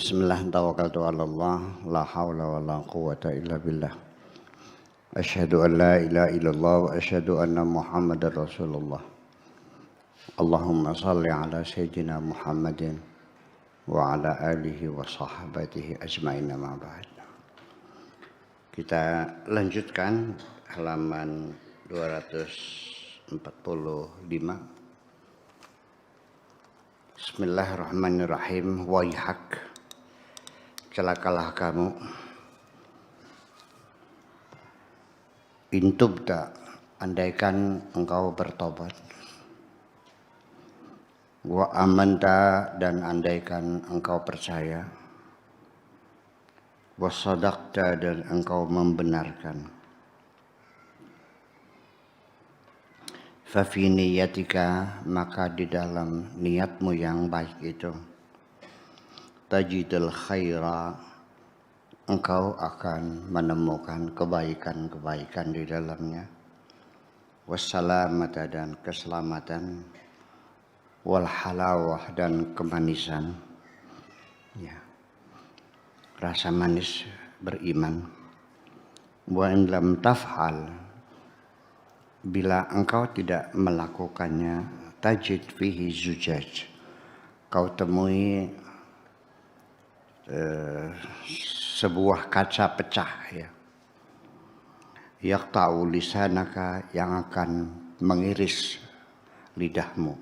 Bismillah, tawakkaltu 'ala Allah, la haula wa la quwwata illa billah. Asyhadu an la ilaha illallah wa asyhadu anna Muhammadar Rasulullah. Allahumma shalli ala sayyidina Muhammadin wa ala alihi wa sahbatihi ajma'in, ma ba'd. Kita lanjutkan halaman 245. Bismillahirrahmanirrahim. Waihak, celakalah kamu. Intubta, andaikan engkau bertobat. Wa amanta, dan andaikan engkau percaya. Wa sadaqta, dan engkau membenarkan. Fa fi niyatika, maka di dalam niatmu yang baik itu, tajidul khaira, engkau akan menemukan kebaikan-kebaikan di dalamnya. Wassalamata, dan keselamatan. Wal halawah, dan kemanisan. Ya, rasa manis beriman. Wa in lam taf'al, bila engkau tidak melakukannya, tajid fihi zujaj, kau temui sebuah kaca pecah, ya. Yaqta'u lisanaka, yang akan mengiris lidahmu.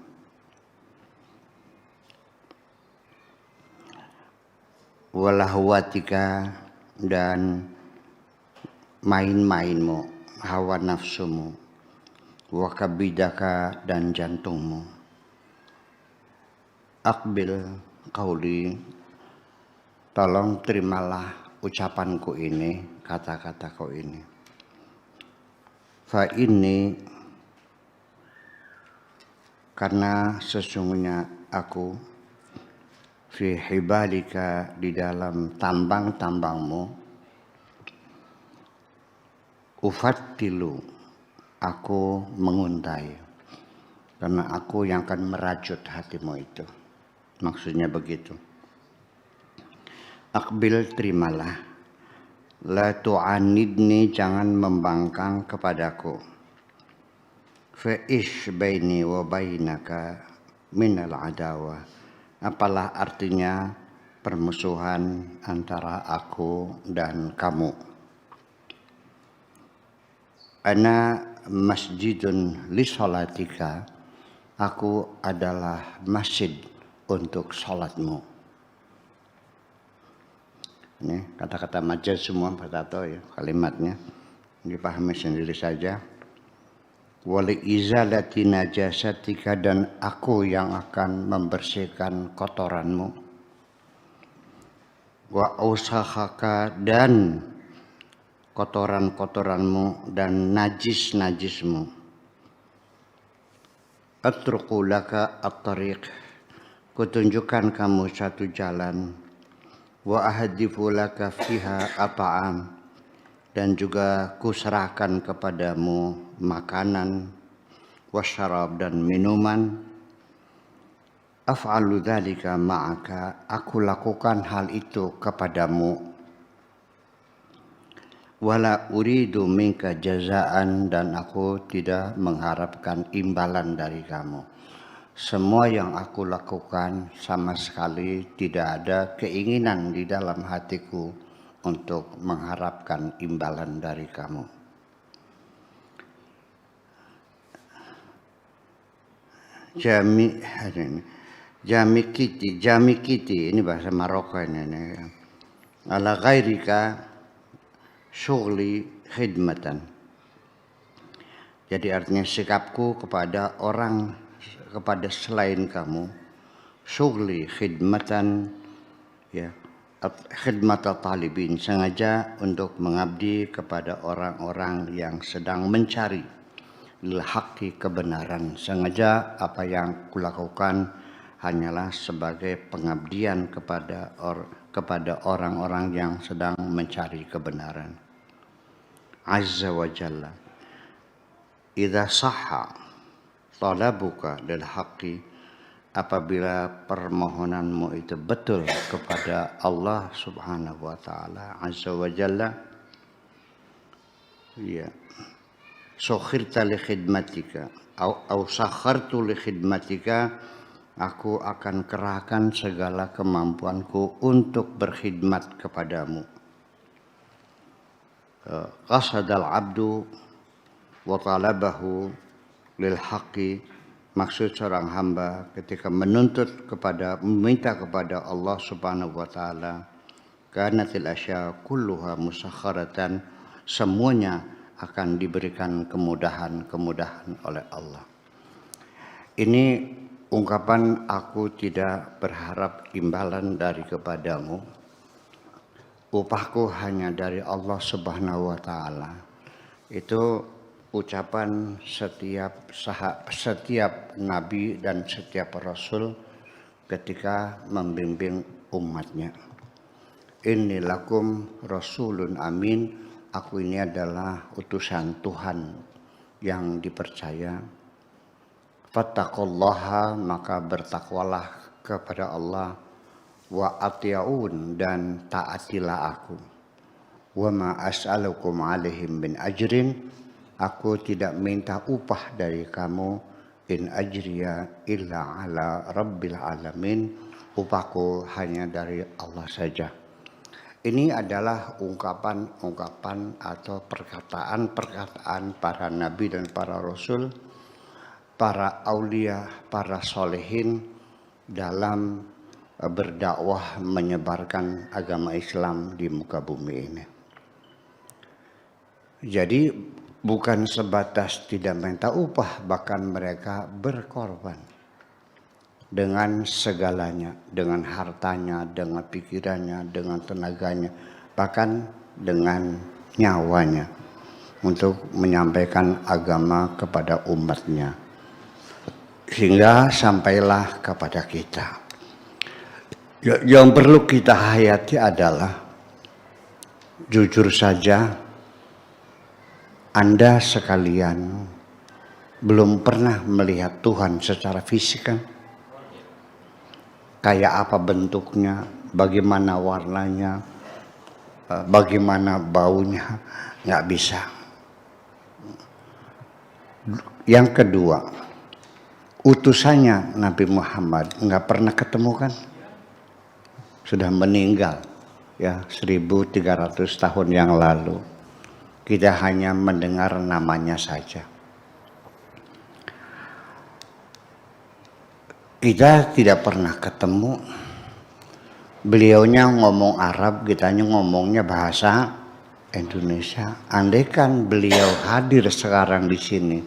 Walahwatika, dan main-mainmu, hawa nafsumu. Wakabidaka, dan jantungmu. Aqbil qauli, tolong terimalah ucapanku ini, kata-kataku ini. Fa ini, karena sesungguhnya aku, fi hibalika, di dalam tambang-tambangmu, ufattilu, aku menguntai, karena aku yang akan merajut hatimu itu. Maksudnya begitu. Aqbil, terimalah. La tu'anidni, jangan membangkang kepadaku. Fa'ish baini wa bainaka minal adawa, apalah artinya permusuhan antara aku dan kamu. Ana masjidun li sholatika, aku adalah masjid untuk sholatmu. Ini kata-kata majaz semua, Pak Tato, ya, kalimatnya dipahami sendiri saja. Wali izalati najasatika, dan aku yang akan membersihkan kotoranmu. Wa usahaka, dan kotoran-kotoranmu dan najis-najismu. Atruqu laka at-tariq, kutunjukkan kamu satu jalan. Wa ahdifu laka fiha at'am, dan juga kuserahkan kepadamu makanan. Wasyarab, dan minuman. Af'alu dzalika ma'aka, aku lakukan hal itu kepadamu. Wala uridu minka jazaan, dan aku tidak mengharapkan imbalan dari kamu. Semua yang aku lakukan sama sekali tidak ada keinginan di dalam hatiku untuk mengharapkan imbalan dari kamu. Jamikiti, ini bahasa Maroko ini. Ala ghairika syughli khidmatan. Jadi artinya sikapku kepada orang, kepada selain kamu, syughli khidmatan, ya, khidmat talibin, sengaja untuk mengabdi kepada orang-orang yang sedang mencari lil haqqi, kebenaran. Sengaja apa yang kulakukan hanyalah sebagai pengabdian kepada orang-orang yang sedang mencari kebenaran. Azza wa Jalla, idza sahha talabuka lil haqqi, apabila permohonanmu itu betul kepada Allah Subhanahu wa taala azza wa jalla, ya, sukhirta li khidmatika au sakhartu li khidmatika, aku akan kerahkan segala kemampuanku untuk berkhidmat kepadamu. Qasadal abdu wa talabahu lil haqqi, maksud seorang hamba ketika meminta kepada Allah Subhanahu wa taala, kanatil asya kulluha musakharatan, semuanya akan diberikan kemudahan oleh Allah. Ini ungkapan aku tidak berharap imbalan dari kepadamu. Upahku hanya dari Allah Subhanahu wa taala. Itu ucapan setiap nabi dan setiap rasul ketika membimbing umatnya. Inni lakum rasulun amin, aku ini adalah utusan Tuhan yang dipercaya. Fattaqullaha, maka bertakwalah kepada Allah. Wa ati'un, dan taatilah aku. Wa ma as'alukum alaihim min ajrin, aku tidak minta upah dari kamu. In ajriya illa ala rabbil alamin, upahku hanya dari Allah saja. Ini adalah ungkapan atau perkataan para nabi dan para rasul, para aulia, para solehin dalam berdakwah menyebarkan agama Islam di muka bumi ini. Jadi bukan sebatas tidak minta upah, bahkan mereka berkorban dengan segalanya, dengan hartanya, dengan pikirannya, dengan tenaganya, bahkan dengan nyawanya untuk menyampaikan agama kepada umatnya, hingga sampailah kepada kita. Yang perlu kita hayati adalah, jujur saja, Anda sekalian belum pernah melihat Tuhan secara fisik kan? Kayak apa bentuknya, bagaimana warnanya, bagaimana baunya, nggak bisa. Yang kedua, utusannya Nabi Muhammad nggak pernah ketemu kan? Sudah meninggal ya 1300 tahun yang lalu. Kita hanya mendengar namanya saja. Kita tidak pernah ketemu. Beliaunya ngomong Arab, kitanya ngomongnya bahasa Indonesia. Andaikan beliau hadir sekarang di sini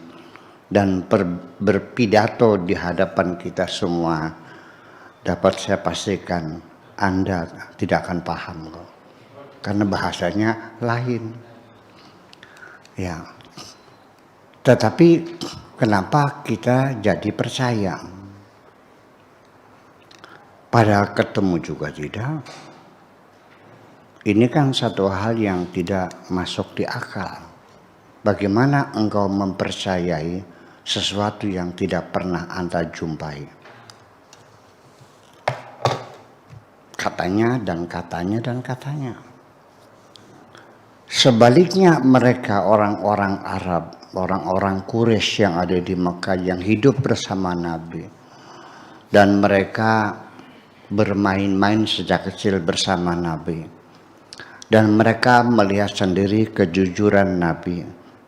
dan berpidato di hadapan kita semua, dapat saya pastikan Anda tidak akan paham kok, karena bahasanya lain. Ya, tetapi kenapa kita jadi percaya? Padahal ketemu juga tidak. Ini kan satu hal yang tidak masuk di akal. Bagaimana engkau mempercayai sesuatu yang tidak pernah Anda jumpai? Katanya dan katanya dan katanya. Sebaliknya mereka orang-orang Arab, orang-orang Quraisy yang ada di Mekah yang hidup bersama Nabi, dan mereka bermain-main sejak kecil bersama Nabi, dan mereka melihat sendiri kejujuran Nabi,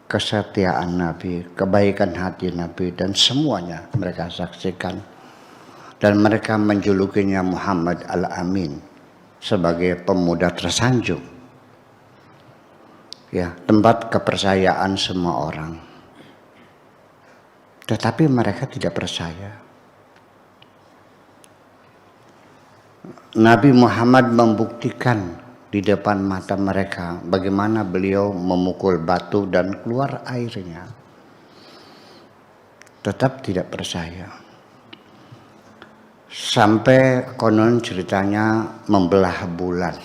kesetiaan Nabi, kebaikan hati Nabi, dan semuanya mereka saksikan. Dan mereka menjulukinya Muhammad Al-Amin sebagai pemuda tersanjung. Ya, tempat kepercayaan semua orang. Tetapi mereka tidak percaya. Nabi Muhammad membuktikan di depan mata mereka bagaimana beliau memukul batu dan keluar airnya. Tetap tidak percaya. Sampai konon ceritanya membelah bulan.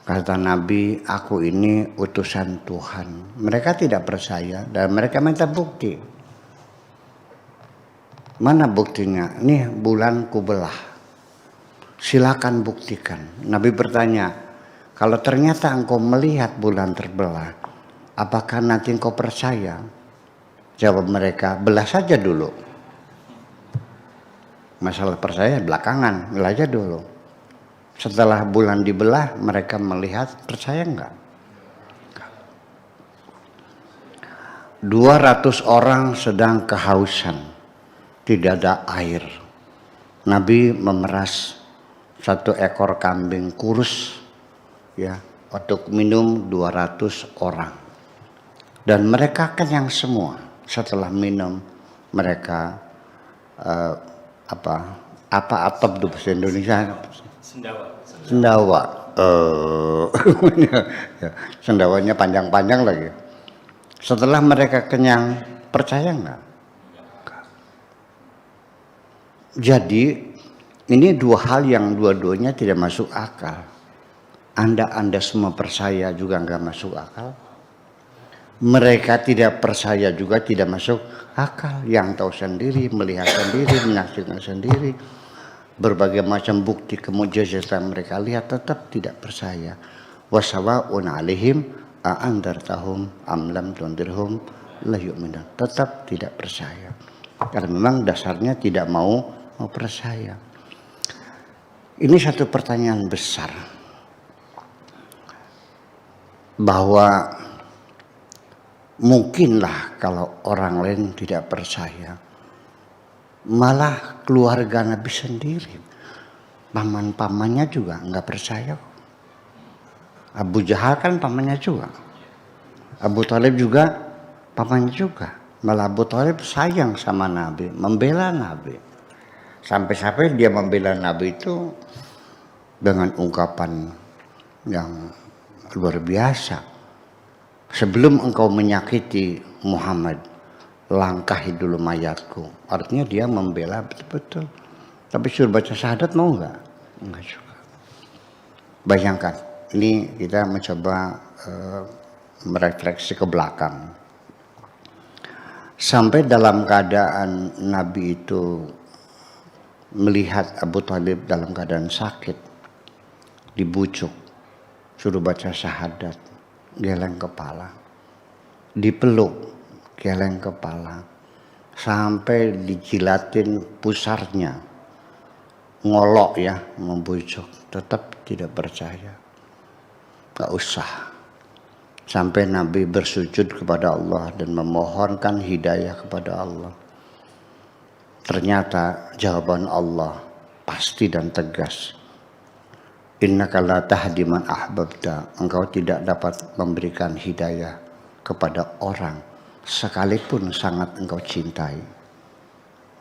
Kata Nabi, aku ini utusan Tuhan. Mereka tidak percaya dan mereka minta bukti. Mana buktinya? Nih bulan kubelah. Silakan buktikan. Nabi bertanya, kalau ternyata engkau melihat bulan terbelah, apakah nanti engkau percaya? Jawab mereka, belah saja dulu. Masalah percaya belakangan, belah aja dulu. Setelah bulan dibelah, mereka melihat, percaya enggak? 200 orang sedang kehausan, tidak ada air. Nabi memeras 1 ekor kambing kurus ya untuk minum 200 orang. Dan mereka kenyang semua. Setelah minum mereka apa atap di bahasa Indonesia? Sendawa. Sendawanya panjang-panjang lagi. Setelah mereka kenyang, percaya enggak? Jadi ini dua hal yang dua-duanya tidak masuk akal. Anda semua percaya juga enggak masuk akal. Mereka tidak percaya juga tidak masuk akal. Yang tahu sendiri, melihat sendiri, menyaksikan sendiri. Berbagai macam bukti kemujizatan mereka lihat tetap tidak percaya. Wasawa'un alaihim a'andartahum am lam tundirhum la yu'minun. Tetap tidak percaya. Karena memang dasarnya tidak mau percaya. Ini satu pertanyaan besar. Bahwa mungkinlah kalau orang lain tidak percaya. Malah keluarga Nabi sendiri. Paman-pamannya juga enggak percaya. Abu Jahal kan pamannya juga. Abu Thalib juga pamannya juga. Malah Abu Thalib sayang sama Nabi, membela Nabi. Sampai-sampai dia membela Nabi itu dengan ungkapan yang luar biasa. Sebelum engkau menyakiti Muhammad, langkahi dulu mayatku. Artinya dia membela betul-betul. Tapi suruh baca syahadat mau enggak? Enggak juga. Bayangkan. Ini kita mencoba merefleksi ke belakang. Sampai dalam keadaan Nabi itu melihat Abu Thalib dalam keadaan sakit, dibujuk, suruh baca syahadat, geleng kepala, dipeluk, geleng kepala, sampai dijilatin pusarnya, ngolok ya, membujuk, tetap tidak percaya. Gak usah. Sampai Nabi bersujud kepada Allah dan memohonkan hidayah kepada Allah. Ternyata jawaban Allah pasti dan tegas. Innaka la tahdi man ahbabta. Engkau tidak dapat memberikan hidayah kepada orang sekalipun sangat engkau cintai.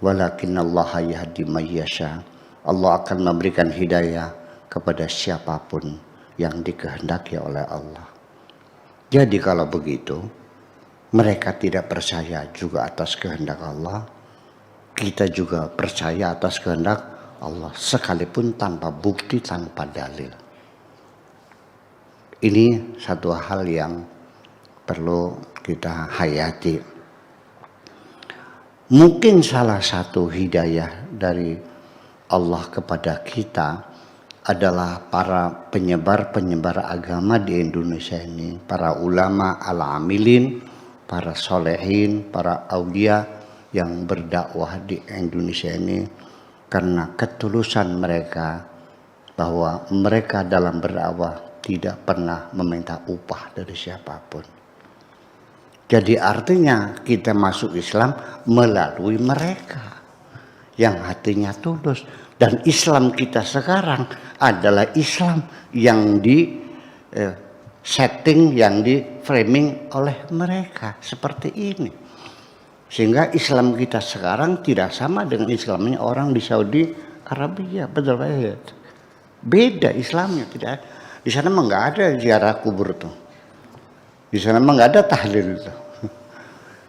Walakinnallaha yahdi may yasha. Allah akan memberikan hidayah kepada siapapun yang dikehendaki oleh Allah. Jadi kalau begitu, mereka tidak percaya juga atas kehendak Allah, kita juga percaya atas kehendak Allah, sekalipun tanpa bukti, tanpa dalil. Ini satu hal yang perlu kita hayati. Mungkin salah satu hidayah dari Allah kepada kita adalah para penyebar agama di Indonesia ini, para ulama al-amilin, para solehin, para aulia yang berdakwah di Indonesia ini, karena ketulusan mereka bahwa mereka dalam berdakwah tidak pernah meminta upah dari siapapun. Jadi artinya kita masuk Islam melalui mereka yang hatinya tulus. Dan Islam kita sekarang adalah Islam yang di setting, yang di framing oleh mereka seperti ini. Sehingga Islam kita sekarang tidak sama dengan Islamnya orang di Saudi Arabia. Betul ya? Beda Islamnya, tidak. Di sana memang nggak ada ziarah kubur tuh. Di sana memang nggak ada tahlil tuh.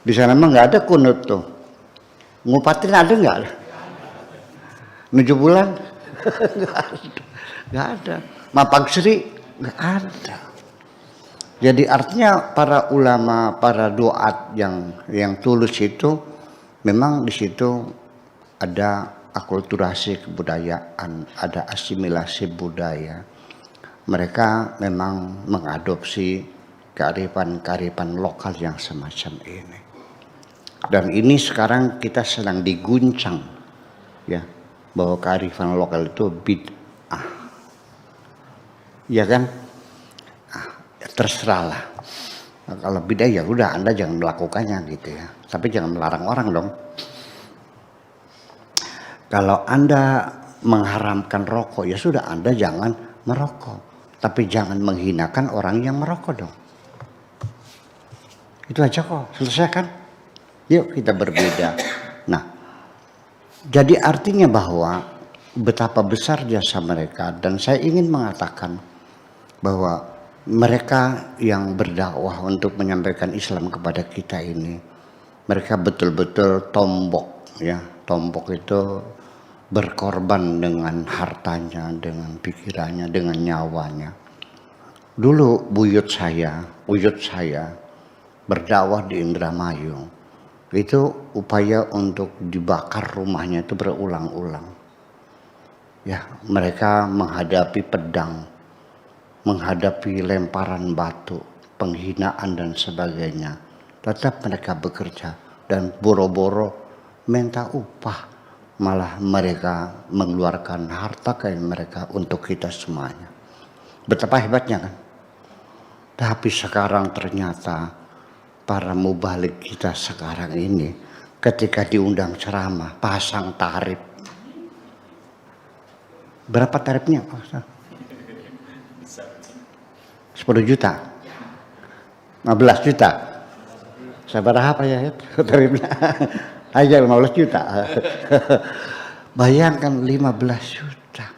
Di sana memang nggak ada kunut tuh. Ngupatin ada nggak? 7 bulan nggak ada. Mapag Sri nggak ada. Jadi artinya para ulama, para doat yang tulus itu memang di situ ada akulturasi kebudayaan, ada asimilasi budaya. Mereka memang mengadopsi kearifan-kearifan lokal yang semacam ini. Dan ini sekarang kita sedang diguncang, ya, bahwa kearifan lokal itu bid'ah, ya kan? Terserahlah. Nah, kalau bid'ah ya udah, Anda jangan melakukannya gitu ya. Tapi jangan melarang orang dong. Kalau Anda mengharamkan rokok, ya sudah, Anda jangan merokok. Tapi jangan menghinakan orang yang merokok dong. Itu aja kok, selesai kan? Yuk kita berbeda. Nah, jadi artinya bahwa betapa besar jasa mereka. Dan saya ingin mengatakan bahwa mereka yang berdakwah untuk menyampaikan Islam kepada kita ini, mereka betul-betul tombok, ya. Tombok itu berkorban dengan hartanya, dengan pikirannya, dengan nyawanya. Dulu buyut saya berdakwah di Indramayu. Itu upaya untuk dibakar rumahnya itu berulang-ulang. Ya, mereka menghadapi pedang, menghadapi lemparan batu, penghinaan dan sebagainya. Tetap mereka bekerja dan boro-boro minta upah. Malah mereka mengeluarkan harta kain mereka untuk kita semuanya. Betapa hebatnya kan? Tapi sekarang ternyata para mubalik kita sekarang ini ketika diundang ceramah pasang tarif. Berapa tarifnya? 10 juta? 15 juta? Sabar apa ya tarifnya? Aja 15 juta. Bayangkan 15 juta.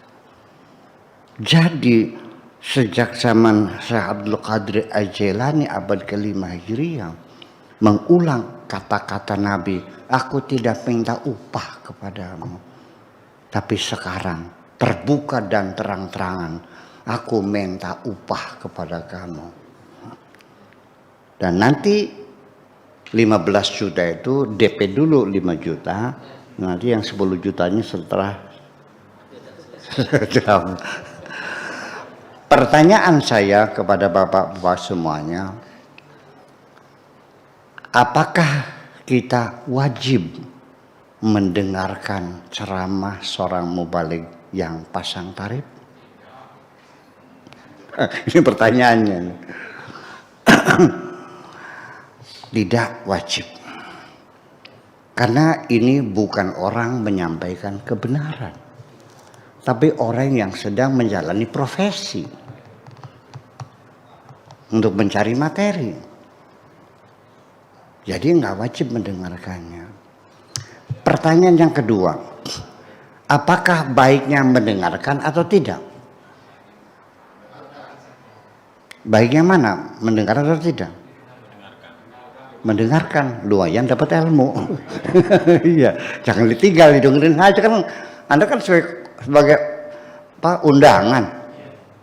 Jadi sejak zaman Syekh Abdul Qadir Al-Jailani abad ke-5 Hijriah mengulang kata-kata Nabi, aku tidak minta upah kepadamu. Tapi sekarang terbuka dan terang-terangan, aku minta upah kepada kamu. Dan nanti 15 juta itu DP dulu 5 juta, nanti yang 10 jutanya setelah. Pertanyaan saya kepada bapak-bapak semuanya, apakah kita wajib mendengarkan ceramah seorang mubalik yang pasang tarif? Ini pertanyaannya. Tidak wajib. Karena ini bukan orang menyampaikan kebenaran, tapi orang yang sedang menjalani profesi untuk mencari materi. Jadi nggak wajib mendengarkannya. Pertanyaan yang kedua, apakah baiknya mendengarkan atau tidak? Baiknya mana? Mendengarkan atau tidak? Mendengarkan, lumayan dapat ilmu. Iya, jangan ditinggal, didengerin aja kan. Anda kan sebagai undangan.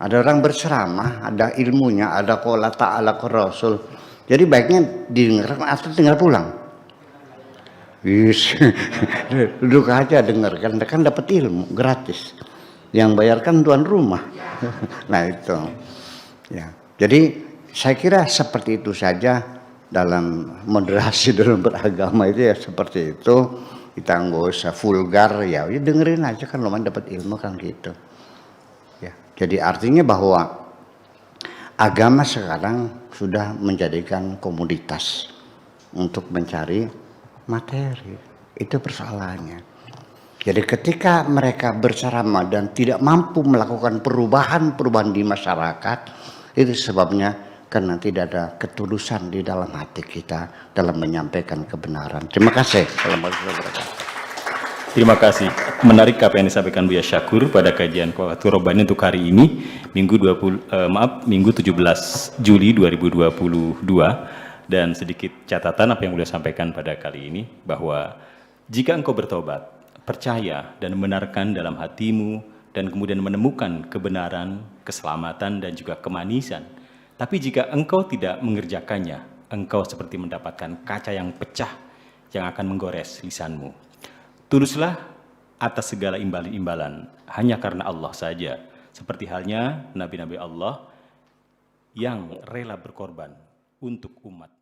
Ada orang berceramah, ada ilmunya, ada qala ta'ala qala Rasul. Jadi baiknya didengarkan atau tinggal pulang. Yes. Duduk aja dengarkan, kan dapat ilmu gratis. Yang bayarkan tuan rumah. Nah itu. Ya. Jadi saya kira seperti itu saja. Dalam moderasi dalam beragama itu ya seperti itu. Kita nggak usah vulgar, ya dengerin aja kan, lumayan dapat ilmu kan gitu ya. Jadi artinya bahwa agama sekarang sudah menjadikan komoditas untuk mencari materi. Itu persoalannya. Jadi ketika mereka berceramah dan tidak mampu melakukan perubahan di masyarakat, itu sebabnya karena tidak ada ketulusan di dalam hati kita dalam menyampaikan kebenaran. Terima kasih. Terima kasih. Menarik apa yang disampaikan Buya Syakur pada kajian Qawatul Rabbani untuk hari ini, Minggu 17 Juli 2022. Dan sedikit catatan apa yang Buya sampaikan pada kali ini, bahwa jika engkau bertobat, percaya dan membenarkan dalam hatimu, dan kemudian menemukan kebenaran, keselamatan, dan juga kemanisan, tapi jika engkau tidak mengerjakannya, engkau seperti mendapatkan kaca yang pecah yang akan menggores lisanmu. Tuluslah atas segala imbalan-imbalan hanya karena Allah saja. Seperti halnya nabi-nabi Allah yang rela berkorban untuk umat.